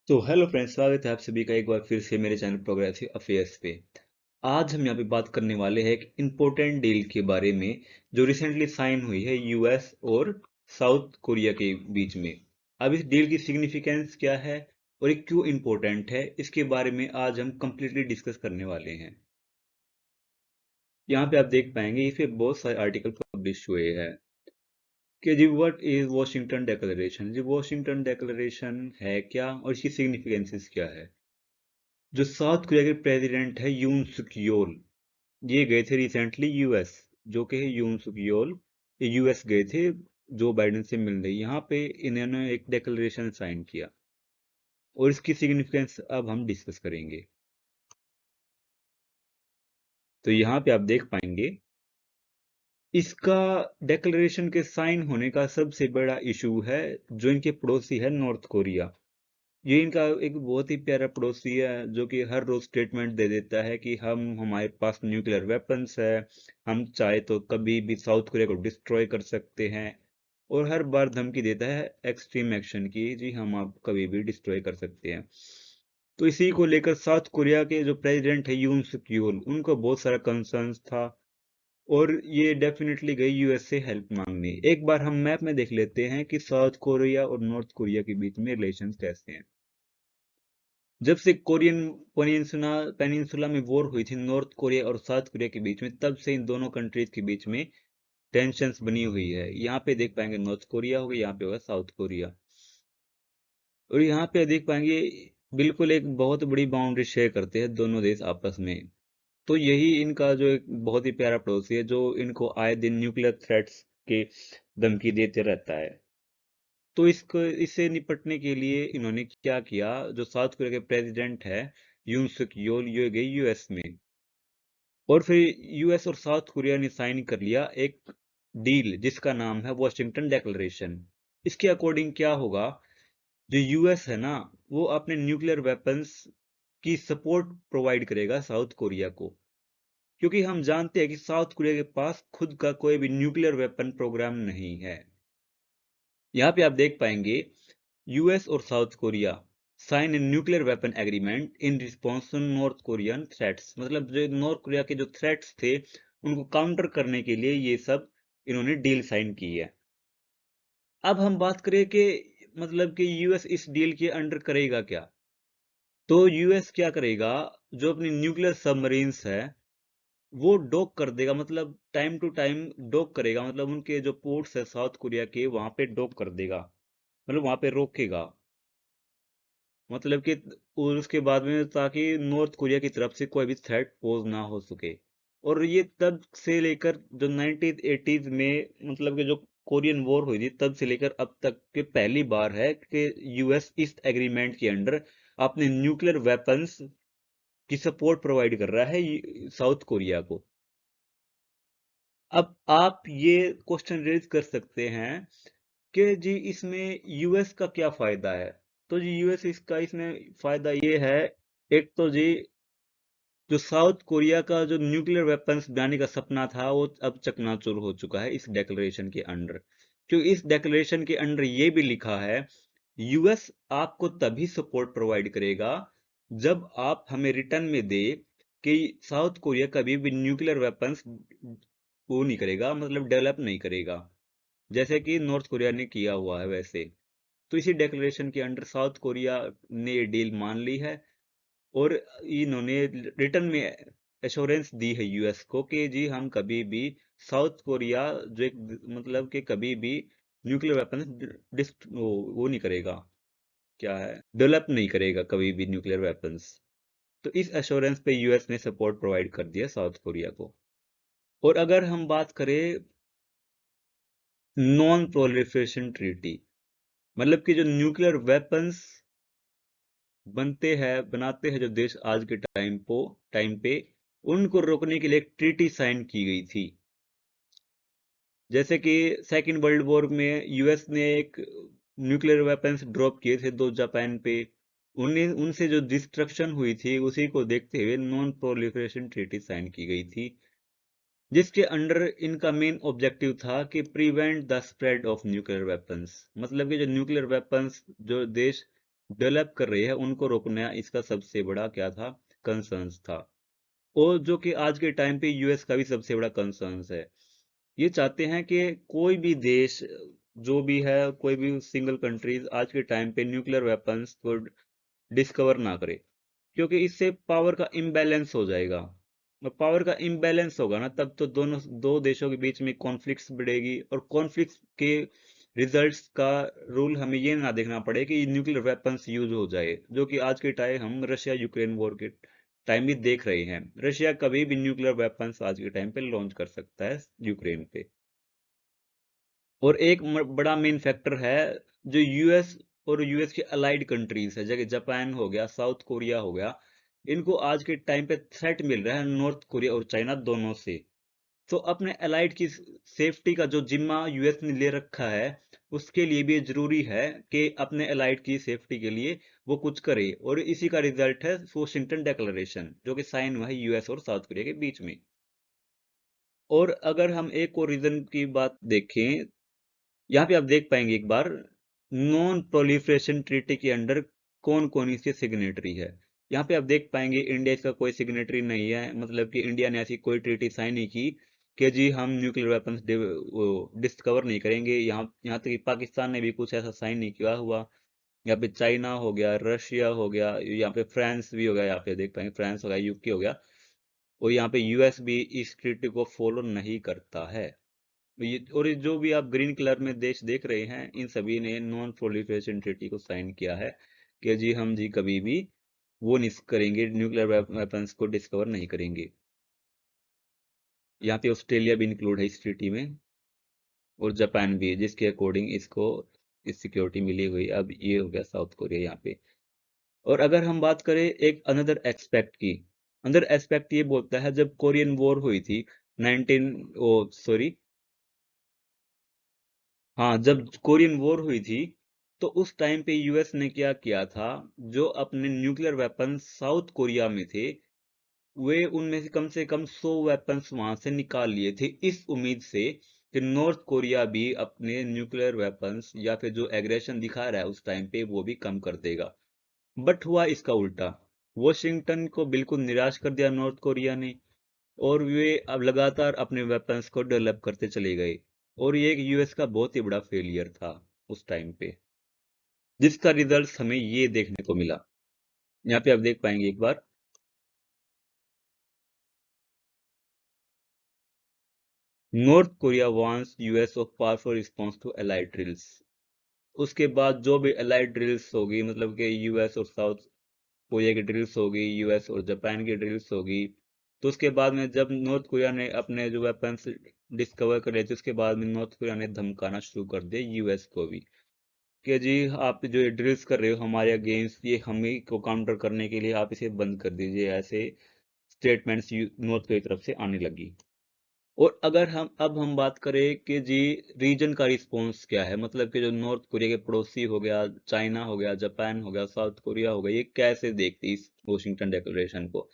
तो hello friends, स्वागत है आप सभी का एक बार फिर से मेरे चैनल प्रोग्रेसिव अफेयर्स पे। आज हम यहाँ पे बात करने वाले हैं एक इम्पोर्टेंट डील के बारे में जो रिसेंटली साइन हुई है यूएस और साउथ कोरिया के बीच में। अब इस डील की सिग्निफिकेंस क्या है और ये क्यों इम्पोर्टेंट है, इसके बारे में आज हम कंप्लीटली डिस्कस करने वाले हैं। यहाँ पे आप देख पाएंगे इस पे बहुत सारे आर्टिकल पब्लिश हुए हैं कि जी व्हाट इज वॉशिंगटन डेक्लेरेशन। जी वॉशिंगटन डेक्लेरेशन है क्या और इसकी सिग्निफिकेंसेस क्या है। जो साउथ कोरिया के प्रेसिडेंट है यून सुक योल, ये गए थे रिसेंटली यूएस। जो कि है यून सुक योल, ये यूएस गए थे जो बाइडेन से मिलने। यहाँ पे इन्होंने एक डिक्लेरेशन साइन किया और इसकी सिग्निफिकेंस अब हम डिस्कस करेंगे। तो यहाँ पे आप देख पाएंगे इसका डिक्लेरेशन के साइन होने का सबसे बड़ा इशू है जो इनके पड़ोसी है नॉर्थ कोरिया। ये इनका एक बहुत ही प्यारा पड़ोसी है जो कि हर रोज स्टेटमेंट दे देता है कि हम हमारे पास न्यूक्लियर वेपन्स है, हम चाहे तो कभी भी साउथ कोरिया को डिस्ट्रॉय कर सकते हैं। और हर बार धमकी देता है एक्सट्रीम एक्शन की, जी हम आप कभी भी डिस्ट्रॉय कर सकते हैं। तो इसी को लेकर साउथ कोरिया के जो प्रेसिडेंट है यून सुक यूल, उनको बहुत सारा कंसर्न्स था और ये डेफिनेटली गई यूएस से हेल्प मांगने। एक बार हम मैप में देख लेते हैं कि साउथ कोरिया और नॉर्थ कोरिया के बीच में रिलेशन कैसे हैं। जब से कोरियन पेनिनसुला पेनिनसुला में वॉर हुई थी नॉर्थ कोरिया और साउथ कोरिया के बीच में, तब से इन दोनों कंट्रीज के बीच में टेंशंस बनी हुई है। यहाँ पे देख पाएंगे नॉर्थ कोरिया होगा, यहाँ पे होगा साउथ कोरिया। और यहाँ पे देख पाएंगे बिल्कुल एक बहुत बड़ी बाउंड्री शेयर करते हैं दोनों देश आपस में। तो यही इनका जो एक बहुत ही प्यारा पड़ोसी है जो इनको आए दिन न्यूक्लियर थ्रेट्स के धमकी देते रहता है। तो इसको इससे निपटने के लिए इन्होंने क्या किया, जो साउथ कोरिया के प्रेसिडेंट है यून सुक योल, ये गए यूएस में। और फिर यूएस और साउथ कोरिया ने साइन कर लिया एक डील जिसका नाम है वॉशिंगटन डेक्लेरेशन। इसके अकॉर्डिंग क्या होगा, जो यूएस है ना, वो अपने न्यूक्लियर वेपन्स की सपोर्ट प्रोवाइड करेगा साउथ कोरिया को। क्योंकि हम जानते हैं कि साउथ कोरिया के पास खुद का कोई भी न्यूक्लियर वेपन प्रोग्राम नहीं है। यहाँ पे आप देख पाएंगे यूएस और South Korea sign a nuclear weapon agreement in response to North Korean threats. मतलब जो नॉर्थ कोरिया के जो थ्रेट्स थे उनको काउंटर करने के लिए ये सब इन्होंने डील साइन की है। अब हम बात करें कि मतलब कि यूएस इस डील के अंडर करेगा क्या। तो यूएस क्या करेगा, जो अपनी न्यूक्लियर सबमरीन्स है वो डॉक कर देगा, मतलब टाइम टू टाइम डॉक करेगा, मतलब उनके जो पोर्ट्स है साउथ कोरिया के वहां पे डॉक कर देगा, मतलब वहां पे रोकेगा। मतलब कि और उसके बाद में ताकि नॉर्थ कोरिया की तरफ से कोई भी थ्रेट पोज ना हो सके। और ये तब से लेकर जो 1980s में, मतलब कि जो कोरियन वॉर हुई थी तब से लेकर अब तक के पहली बार है कि यूएस इस एग्रीमेंट के अंडर अपने न्यूक्लियर वेपन्स की सपोर्ट प्रोवाइड कर रहा है साउथ कोरिया को। अब आप ये क्वेश्चन रेज कर सकते हैं कि जी इसमें यूएस का क्या फायदा है। तो जी यूएस इसका इसमें फायदा ये है, एक तो जी जो साउथ कोरिया का जो न्यूक्लियर वेपन्स बनाने का सपना था वो अब चकनाचूर हो चुका है इस डेक्लेरेशन के अंडर। क्योंकि इस डेक्लेरेशन के अंडर ये भी लिखा है यूएस आपको तभी सपोर्ट प्रोवाइड करेगा जब आप हमें रिटर्न में दे कि साउथ कोरिया कभी भी न्यूक्लियर वेपन्स वो नहीं करेगा, मतलब डेवलप नहीं करेगा जैसे कि नॉर्थ कोरिया ने किया हुआ है वैसे। तो इसी डेक्लेरेशन के अंडर साउथ कोरिया ने ये डील मान ली है और इन्होंने रिटर्न में एश्योरेंस दी है यूएस को कि जी हम कभी भी साउथ कोरिया जो एक मतलब कि कभी भी न्यूक्लियर वेपन्स वो नहीं करेगा, क्या है, डेवलप नहीं करेगा कभी भी न्यूक्लियर वेपन्स। तो इस एश्योरेंस पे यूएस ने सपोर्ट प्रोवाइड कर दिया साउथ कोरिया को। और अगर हम बात करें नॉन प्रोलिफरेशन ट्रीटी, मतलब कि जो न्यूक्लियर वेपन्स बनाते हैं जो देश आज के टाइम पे उनको रोकने के लिए एक ट्रीटी साइन की गई थी। जैसे कि सेकेंड वर्ल्ड वॉर में यूएस ने एक न्यूक्लियर वेपन्स ड्रॉप किए थे दो जापान पे, उन्हें उनसे जो डिस्ट्रक्शन हुई थी उसी को देखते हुए नॉन प्रोलिफरेशन ट्रीटी साइन की गई थी, जिसके अंडर इनका मेन ऑब्जेक्टिव था कि prevent the spread of nuclear weapons. मतलब कि जो न्यूक्लियर वेपन्स जो देश डेवलप कर रही है उनको रोकना इसका सबसे बड़ा क्या था, कंसर्न्स था। और जो कि आज के टाइम पे यूएस का भी सबसे बड़ा कंसर्न्स है। ये चाहते हैं कि कोई भी देश जो भी है, कोई भी सिंगल कंट्रीज आज के टाइम पे न्यूक्लियर वेपन्स को डिस्कवर ना करे, क्योंकि इससे पावर का इम्बैलेंस हो जाएगा। और पावर का इम्बैलेंस होगा ना, तब तो दोनों दो देशों के बीच में कॉन्फ्लिक्ट्स बढ़ेगी, और कॉन्फ्लिक्ट्स के रिजल्ट्स का रूल हमें ये ना देखना पड़े कि न्यूक्लियर वेपन्स यूज हो जाए, जो कि आज के टाइम हम रशिया यूक्रेन वॉर के टाइम भी देख रहे हैं। रशिया कभी भी न्यूक्लियर वेपन्स आज के टाइम पे लॉन्च कर सकता है यूक्रेन पे। और एक बड़ा मेन फैक्टर है, जो यूएस और यूएस के अलाइड कंट्रीज है, जैसे जापान हो गया, साउथ कोरिया हो गया, इनको आज के टाइम पे थ्रेट मिल रहा है नॉर्थ कोरिया और चाइना दोनों से। तो अपने अलाइड की सेफ्टी का जो जिम्मा यूएस ने ले रखा है, उसके लिए भी जरूरी है कि अपने अलाइड की सेफ्टी के लिए वो कुछ करे, और इसी का रिजल्ट है वॉशिंगटन डेक्लेरेशन, जो कि साइन हुआ है यूएस और साउथ कोरिया के बीच में। और अगर हम एक और रीजन की बात देखें, यहाँ पे आप देख पाएंगे एक बार, नॉन प्रोलिफरेशन ट्रीटी के अंडर कौन कौन इसके सिग्नेटरी है। यहाँ पे आप देख पाएंगे इंडिया इसका कोई सिग्नेटरी नहीं है, मतलब कि इंडिया ने ऐसी कोई ट्रीटी साइन नहीं की कि जी हम न्यूक्लियर वेपन्स डिस्कवर नहीं करेंगे। यहाँ यहाँ तक कि पाकिस्तान ने भी कुछ ऐसा साइन नहीं किया हुआ। यहाँ पे चाइना हो गया, रशिया हो गया, यहाँ पे फ्रांस भी हो गया, यहाँ पे देख पाएंगे फ्रांस हो गया, यूके हो गया, और यहाँ पे यूएस भी इस ट्रीटी को फॉलो नहीं करता है। ये और ये जो भी आप ग्रीन कलर में देश देख रहे हैं, इन सभी ने नॉन प्रोलिफरेशन ट्रीटी को साइन किया है कि जी हम जी कभी भी वो नहीं करेंगे, न्यूक्लियर वेपन्स को डिस्कवर नहीं करेंगे। यहाँ पे ऑस्ट्रेलिया भी इंक्लूड है इस ट्रीटी में, और जापान भी, जिसके अकॉर्डिंग इसको इस सिक्योरिटी मिली हुई। अब ये हो गया साउथ कोरिया यहाँ पे। और अगर हम बात करें एक अनदर एस्पेक्ट की, अनदर एस्पेक्ट ये बोलता है, जब कोरियन वॉर हुई थी 19 ओ सॉरी हाँ, जब कोरियन वॉर हुई थी, तो उस टाइम पे यूएस ने क्या किया था, जो अपने न्यूक्लियर वेपन साउथ कोरिया में थे, वे उनमें से कम 100 वेपन्स वहां से निकाल लिए थे, इस उम्मीद से कि नॉर्थ कोरिया भी अपने न्यूक्लियर वेपन्स या फिर जो एग्रेशन दिखा रहा है उस टाइम पे वो भी कम कर देगा। बट हुआ इसका उल्टा। वॉशिंगटन को बिल्कुल निराश कर दिया नॉर्थ कोरिया ने, और वे अब लगातार अपने वेपन्स को डेवलप करते चले गए। और ये एक यूएस का बहुत ही बड़ा फेलियर था उस टाइम पे, जिसका रिजल्ट हमें ये देखने को मिला। यहाँ पे आप देख पाएंगे एक बार, North Korea wants US of powerful response to allied drills. उसके बाद जो भी एलाइड ड्रिल्स होगी, मतलब कि यूएस और साउथ कोरिया की ड्रिल्स होगी, यूएस और जापान की ड्रिल्स होगी, तो उसके बाद में जब नॉर्थ कोरिया ने अपने जो वेपन्स डिस्कवर कर लिए थे, उसके बाद में नॉर्थ कोरिया ने धमकाना शुरू कर दिया यूएस को भी कि जी आप जो ये ड्रिल्स कर रहे हो हमारे अगेंस्ट, ये हमें को काउंटर करने के लिए आप इसे बंद कर दीजिए, ऐसे स्टेटमेंट्स नॉर्थ कोरिया की तरफ से आने लगी। और अगर हम बात करें कि जी रीजन का रिस्पॉन्स क्या है, मतलब कि जो नॉर्थ कोरिया के पड़ोसी हो गया, चाइना हो गया, जापान हो गया, साउथ कोरिया हो गया, ये कैसे देखती इस वॉशिंगटन डिक्लेरेशन को।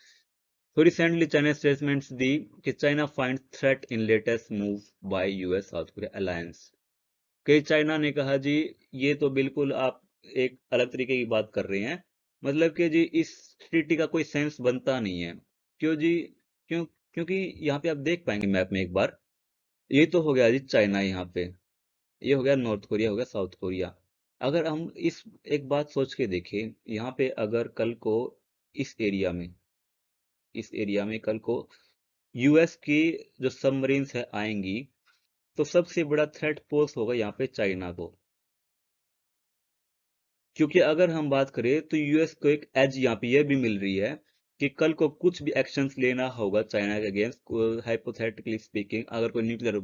तो रिसेंटली चाइना स्टेटमेंट्स दी कि China find threat in latest move by US south Korea alliance. कि चाइना ने कहा जी ये तो बिल्कुल आप एक अलग तरीके की बात कर रहे हैं, मतलब कि जी इस ट्रीटी का कोई सेंस बनता नहीं है। क्यों जी, क्यों, क्योंकि यहाँ पे आप देख पाएंगे मैप में एक बार, ये तो हो गया जी चाइना, यहाँ पे ये हो गया नॉर्थ कोरिया, हो गया साउथ कोरिया। अगर हम इस एक बात सोच के देखें, यहाँ पे अगर कल को इस एरिया में इस एरिया में कल को यूएस की जो सबमरीन्स है आएंगी, तो सबसे बड़ा थ्रेट पोज होगा यहाँ पे चाइना को। क्योंकि अगर हम बात करें तो यूएस को एक एज यहाँ पे यह भी मिल रही है कि कल को कुछ भी एक्शंस लेना होगा चाइना के अगेंस्ट, हाइपोथेटिकली स्पीकिंग, अगर कोई न्यूक्लियर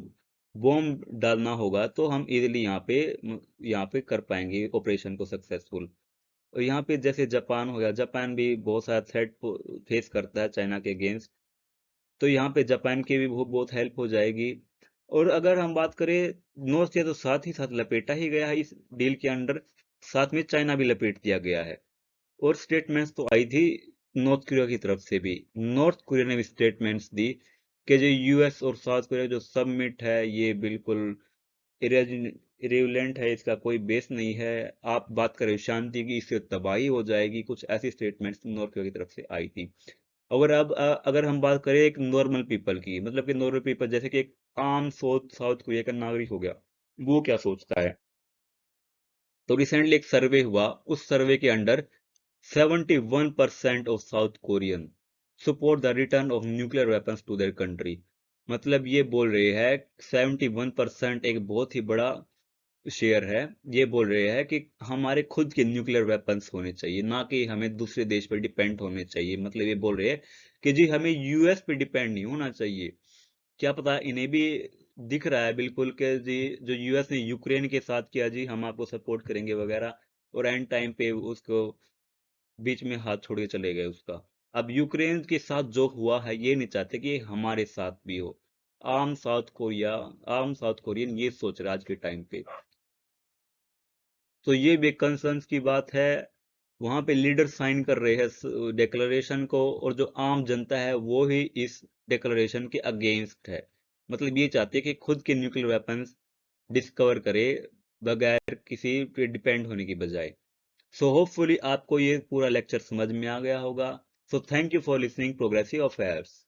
बॉम्ब डालना होगा तो हम इजीली यहाँ पे कर पाएंगे ऑपरेशन को सक्सेसफुल। और यहाँ पे जैसे जापान हो गया, जापान भी बहुत सारा थ्रेट फेस करता है चाइना के अगेंस्ट, तो यहाँ पे जापान की भी बहुत बहुत हेल्प हो जाएगी। और अगर हम बात करें नॉर्थ या, तो साथ ही साथ लपेटा ही गया है इस डील के अंडर, साथ में चाइना भी लपेट दिया गया है। और स्टेटमेंट्स तो आई थी नॉर्थ कोरिया की तरफ से भी, नॉर्थ कोरिया ने भी स्टेटमेंट्स दी कि जो यूएस और साउथ कोरिया जो सबमिट है ये बिल्कुल इरेलेवेंट है, इसका कोई बेस नहीं है। आप बात करें शांति की, इससे तबाही हो जाएगी, कुछ ऐसी स्टेटमेंट्स नॉर्थ कोरिया की तरफ से आई थी। अगर हम बात करें एक नॉर्मल पीपल की, मतलब कि नॉर्मल पीपल जैसे कि एक आम साउथ साउथ कोरिया का नागरिक हो गया, वो क्या सोचता है। तो रिसेंटली एक सर्वे हुआ, उस सर्वे के under 71% of South Korean support the return of nuclear weapons to their country. मतलब ये बोल रहे हैं 71%, एक बहुत ही बड़ा शेयर है, ये बोल रहे हैं कि हमारे खुद के न्यूक्लियर वेपन्स होने चाहिए, ना कि हमें दूसरे देश पर डिपेंड होने चाहिए। मतलब ये बोल रहे हैं कि जी हमें यूएस पे डिपेंड नहीं होना चाहिए। क्या पता इन्हें भी दिख रहा है बिल्कुल कि जी जो यूएस ने यूक्रेन के साथ किया, जी हम आपको सपोर्ट करेंगे वगैरह, और एंड टाइम पे उसको बीच में हाथ छोड़ के चले गए उसका। अब यूक्रेन के साथ जो हुआ है, ये नहीं चाहते कि हमारे साथ भी हो। आम साउथ कोरिया, आम साउथ कोरियन ये सोच रहा है आज के टाइम पे। तो ये भी कंसर्न्स की बात है। वहां पे लीडर साइन कर रहे हैं डिक्लेरेशन को, और जो आम जनता है वो ही इस डिक्लेरेशन के अगेंस्ट है। मतलब ये चाहते हैं कि खुद के न्यूक्लियर वेपन्स डिस्कवर करे, बगैर किसी पे डिपेंड होने की बजाय। सो होपफुली आपको ये पूरा लेक्चर समझ में आ गया होगा। So thank you for listening progressive affairs.